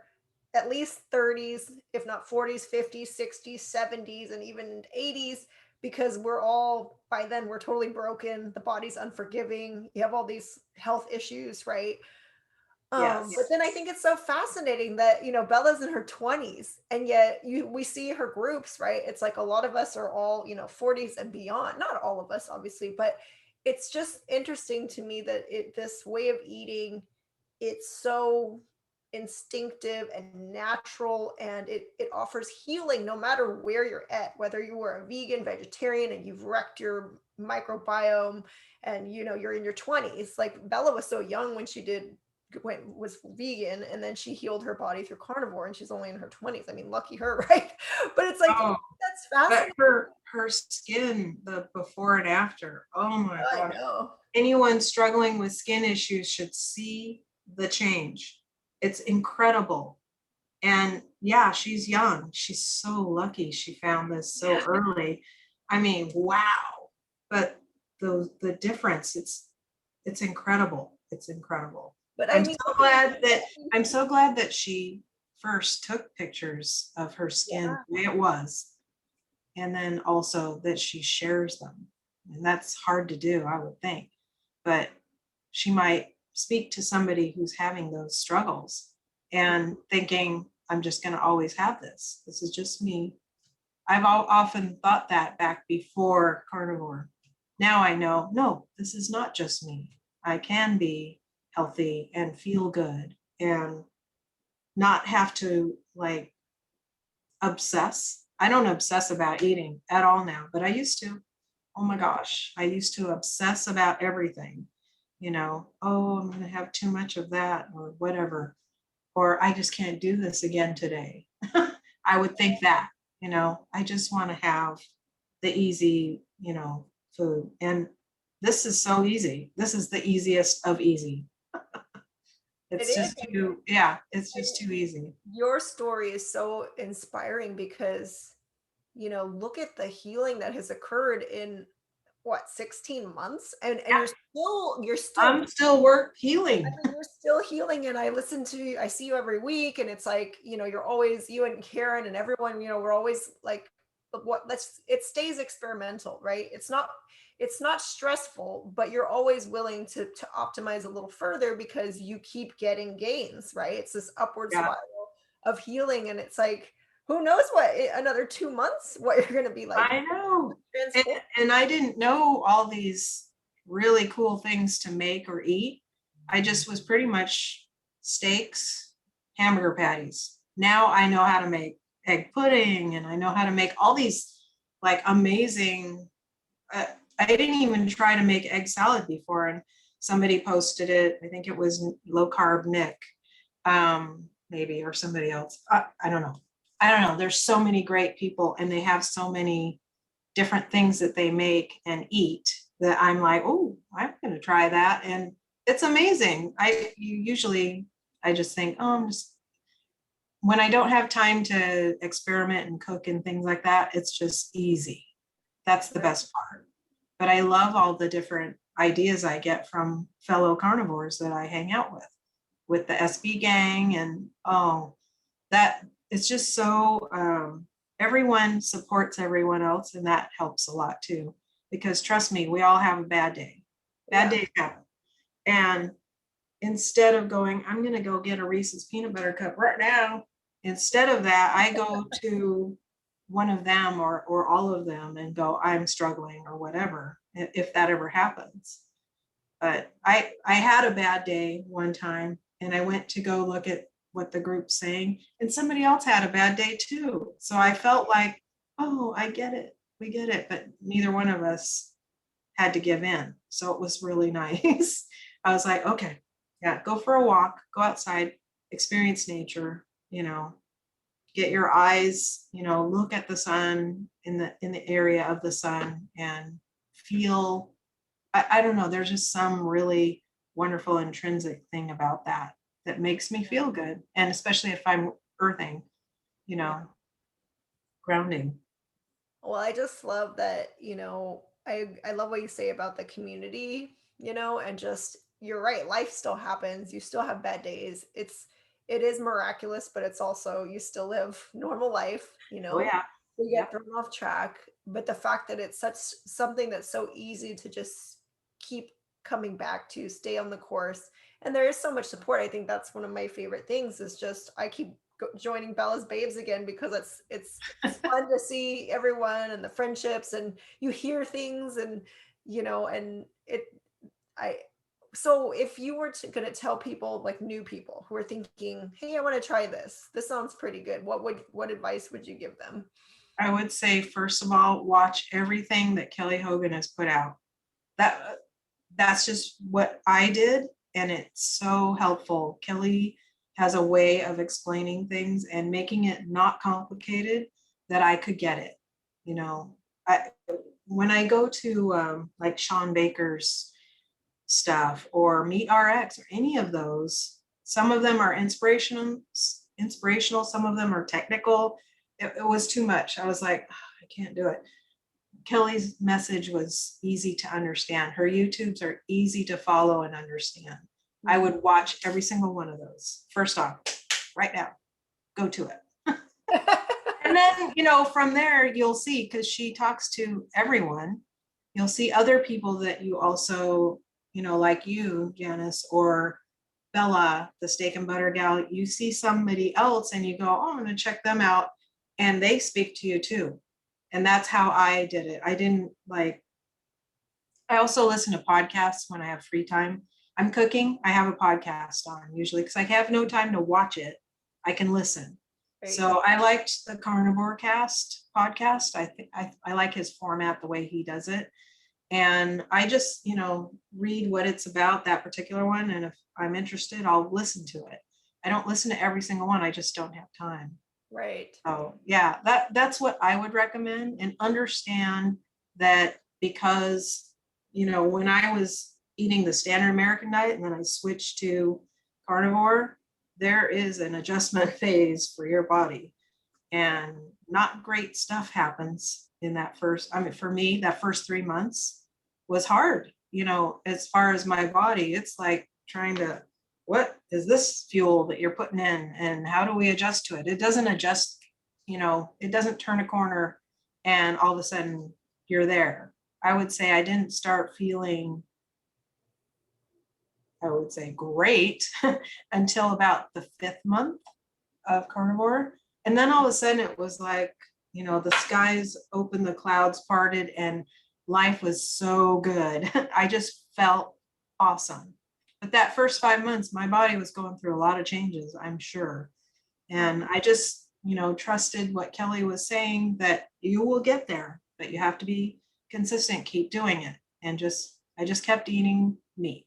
at least 30s, if not 40s, 50s, 60s, 70s, and even 80s, because we're all, by then, we're totally broken. The body's unforgiving. You have all these health issues, right? But Yes. then I think it's so fascinating that, Bella's in her 20s, and yet we see her groups, right? It's like a lot of us are all, 40s and beyond. Not all of us, obviously, but it's just interesting to me that this way of eating, it's so instinctive and natural, and it offers healing no matter where you're at, whether you were a vegan, vegetarian, and you've wrecked your microbiome, and you're in your 20s. Like Bella was so young when she was vegan, and then she healed her body through carnivore, and she's only in her 20s. I mean, lucky her, right? But it's like, Oh, that's but fascinating. her skin, the before and after. Oh my I gosh. know. Anyone struggling with skin issues should see the change. It's incredible. And yeah, she's young. She's so lucky she found this so early. I mean, wow. But the difference, it's incredible. It's incredible. But I I'm mean, so glad that I'm so glad that she first took pictures of her skin yeah, the way it was, and then also that she shares them. And that's hard to do, I would think. But she might speak to somebody who's having those struggles and thinking, I'm just going to always have this. This is just me. I've often thought that back before carnivore. Now I know, no, this is not just me. I can be healthy and feel good and not have to like obsess. I don't obsess about eating at all now, but I used to. Oh my gosh, I used to obsess about everything. Oh, I'm going to have too much of that or whatever, or I just can't do this again today. I would think that, I just want to have the easy, food. And this is so easy. This is the easiest of easy. it It's is. just too, yeah, it's just And too easy. your story is so inspiring because, look at the healing that has occurred in what, 16 months? And Yeah, you're still I'm still work healing. you're still healing. And I see you every week, and it's like, you're always, you and Karen and everyone, we're always like, it stays experimental, right? It's not stressful, but you're always willing to optimize a little further because you keep getting gains, right? It's this upward Yeah, spiral of healing. And it's like, who knows what another 2 months, what you're going to be like I know. And, transformed. and I didn't know all these really cool things to make or eat. I just was pretty much steaks, hamburger patties. Now I know how to make egg pudding and I know how to make all these like amazing. Uh, I didn't even try to make egg salad before, and somebody posted it. I think it was Low Carb Nick, maybe, or somebody else. I don't know. I don't know. There's so many great people, and they have so many different things that they make and eat that I'm like, oh, I'm going to try that, and it's amazing. I just think, oh, when I don't have time to experiment and cook and things like that, it's just easy. That's the best part. But I love all the different ideas I get from fellow carnivores that I hang out with the SB gang. And that it's just so everyone supports everyone else. And that helps a lot too. Because trust me, we all have a bad day. Bad Yeah. days happen. And instead of going, I'm going to go get a Reese's peanut butter cup right now, instead of that, I go to one of them or all of them and go, I'm struggling or whatever, if that ever happens. But I had a bad day one time and I went to go look at what the group's saying, and somebody else had a bad day too. So I felt like, oh, I get it. We get it. But neither one of us had to give in. So it was really nice. I was like, okay, yeah, go for a walk, go outside, experience nature, get your eyes, look at the sun in the area of the sun and feel, I don't know, there's just some really wonderful intrinsic thing about that makes me feel good. And especially if I'm earthing, you Yeah. know, grounding. Well, I just love that, I love what you say about the community, and just you're right, life still happens. You still have bad days. It is miraculous, but it's also you still live normal life, Oh yeah. you get Yep. thrown off track. But the fact that it's such something that's so easy to just keep coming back to, stay on the course. And there is so much support. I think that's one of my favorite things is just I keep joining Bella's Babes again because it's fun to see everyone and the friendships and you hear things and and it I so if you were going to tell people like new people who are thinking, hey, I want to try this sounds pretty good, what advice would you give them? I would say, first of all, watch everything that Kelly Hogan has put out. That that's just what I did, and it's so helpful. Kelly has a way of explaining things and making it not complicated that I could get it. You know, I when I go to like Sean Baker's stuff or Meet RX or any of those, some of them are inspirational, some of them are technical. It was too much. I was like, "Oh, I can't do it." Kelly's message was easy to understand. Her YouTubes are easy to follow and understand. I would watch every single one of those. First off, right now, go to it. And then, from there, you'll see, because she talks to everyone, you'll see other people that you also, like you, Janice, or Bella, the steak and butter gal, you see somebody else and you go, oh, I'm going to check them out. And they speak to you too. And that's how I did it. I also listen to podcasts when I have free time. I'm cooking, I have a podcast on usually because I have no time to watch it. I can listen. Right. So I liked the Carnivore cast podcast. I think I like his format, the way he does it. And I just, read what it's about, that particular one. And if I'm interested, I'll listen to it. I don't listen to every single one. I just don't have time. Right. So yeah, that's what I would recommend, and understand that because, when I was eating the standard American diet and then I switched to carnivore, there is an adjustment phase for your body, and not great stuff happens in that first, for me, that first 3 months was hard, as far as my body. It's like trying to, what is this fuel that you're putting in and how do we adjust to it? It doesn't adjust, it doesn't turn a corner and all of a sudden you're there. I would say I didn't start feeling, I would say, great until about the 5th month of carnivore. And then all of a sudden it was like, the skies opened, the clouds parted, and life was so good. I just felt awesome. But that first 5 months, my body was going through a lot of changes, I'm sure. And I just, trusted what Kelly was saying, that you will get there, but you have to be consistent, keep doing it. And I just kept eating meat.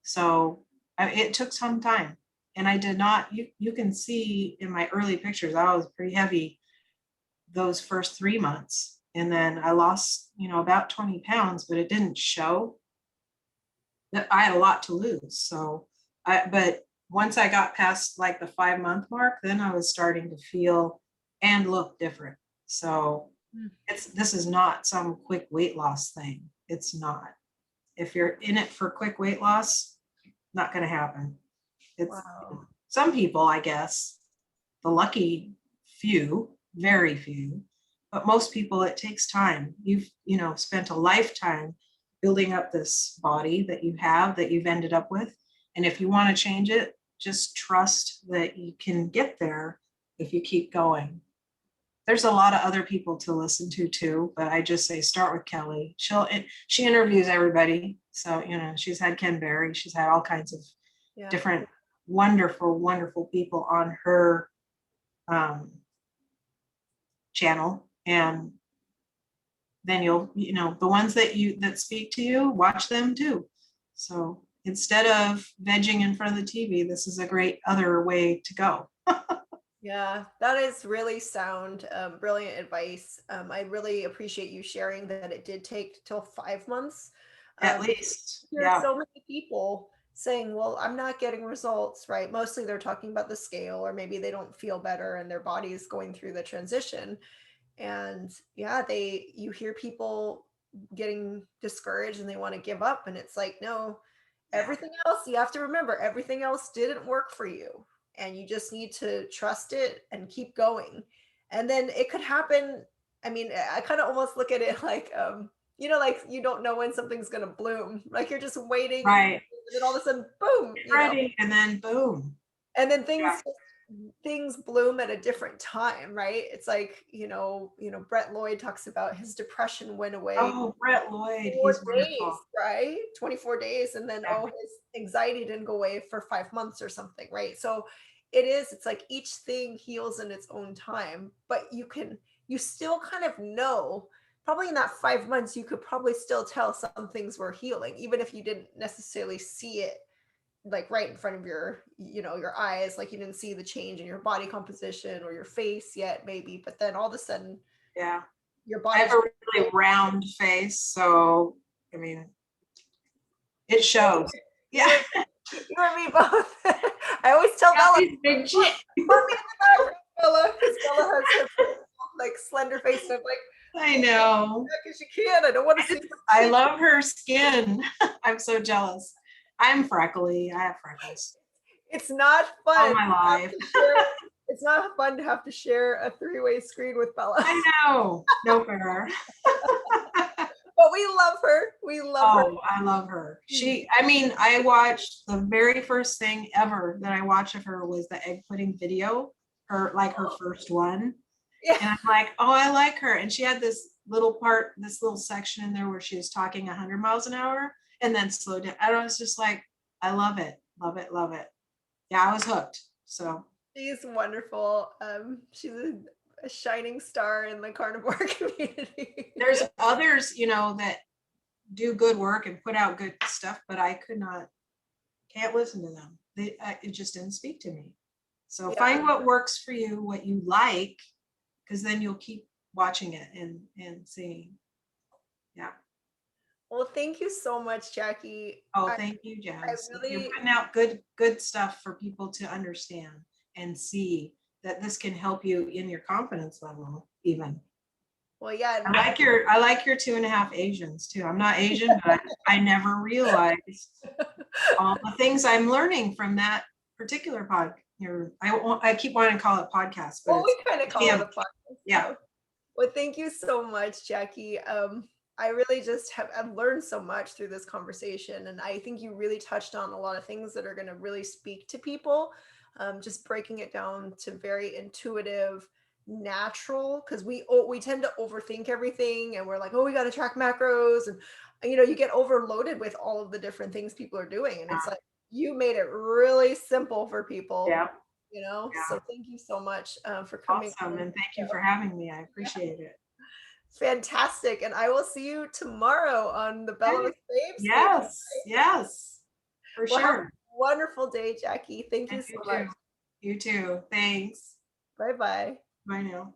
So it took some time. And I did not, you can see in my early pictures, I was pretty heavy those first 3 months. And then I lost, about 20 pounds, but it didn't show. That I had a lot to lose. But once I got past like the 5 month mark, then I was starting to feel and look different. So this is not some quick weight loss thing. It's not. If you're in it for quick weight loss, not going to happen. It's Wow. Some people, I guess, the lucky few, very few, but most people, it takes time. You've, spent a lifetime building up this body that you have, that you've ended up with. And if you want to change it, just trust that you can get there if you keep going. There's a lot of other people to listen to too, but I just say start with Kelly. She interviews everybody. So, she's had Ken Berry, she's had all kinds of different wonderful, wonderful people on her channel. And then you'll, the ones that speak to you, watch them too. So instead of vegging in front of the TV, this is a great other way to go. Yeah, that is really sound, brilliant advice. I really appreciate you sharing that it did take till 5 months. At Because least. there are Yeah. so many people saying, well, I'm not getting results, right? Mostly they're talking about the scale, or maybe they don't feel better and their body is going through the transition. And yeah, you hear people getting discouraged and they want to give up. And it's like, no, Yeah. everything else, you have to remember, everything else didn't work for you. And you just need to trust it and keep going. And then it could happen. I mean, I kind of almost look at it like, like you don't know when something's going to bloom. Like you're just waiting, and Right. then all of a sudden, boom, Ready. And then boom. and then Yeah. things bloom at a different time, right? It's like, Brett Lloyd talks about his depression went away Oh, Brett Lloyd. 4 He's days, wonderful. right? 24 days. And then, Yeah. his anxiety didn't go away for 5 months or something, right? So it's like each thing heals in its own time, but you still kind of know, probably in that 5 months, you could probably still tell some things were healing, even if you didn't necessarily see it like right in front of your eyes, like you didn't see the change in your body composition or your face yet, maybe, but then all of a sudden Yeah. your I body have a really round face, so I mean, it shows. you Yeah. and, you and me both. I always tell Got Bella, these big put cheeks. me in the background, Bella, because Bella has her like slender face, and I'm like, I know. because you can, I don't want to see I love her skin. I'm so jealous. I'm freckly. I have freckles it's not all fun my life. it's not fun to have to share a three-way screen with Bella. I know. No fair. But we love her. We love her. Oh, I love her. I watched the very first thing ever that I watched of her was the egg pudding video, her first one. Yeah. And I'm like, oh, I like her. And she had this little section in there where she was talking 100 miles an hour and then slowed down. And I was just like, I love it, love it, love it. Yeah, I was hooked. So She's wonderful. She's a shining star in the carnivore community. there's others, that do good work and put out good stuff, but I can't listen to them. It just didn't speak to me. So Yeah. find what works for you, what you like, because then you'll keep watching it and seeing. Yeah. Well, thank you so much, Jackie. Oh, thank you, Jazz. You're Really, putting out good stuff for people to understand and see that this can help you in your confidence level even. well, yeah. I like your 2.5 Asians too. I'm not Asian, but I never realized all the things I'm learning from that particular pod. I keep wanting to call it podcast, but Well, we kind of call it a podcast. Yeah. Well, thank you so much, Jackie. I really just I've learned so much through this conversation, and I think you really touched on a lot of things that are going to really speak to people. Just breaking it down to very intuitive, natural, because we tend to overthink everything, and we're like, oh, we got to track macros, and you get overloaded with all of the different things people are doing, and it's like you made it really simple for people. Yeah. So thank you so much for coming. Awesome, and thank you for having me. I appreciate it. Fantastic. And I will see you tomorrow on the Bella with Babes. Yes, for Well, have a sure. wonderful day, Jackie. Thank you And so you much. too. You too. Thanks. Bye bye. Bye now.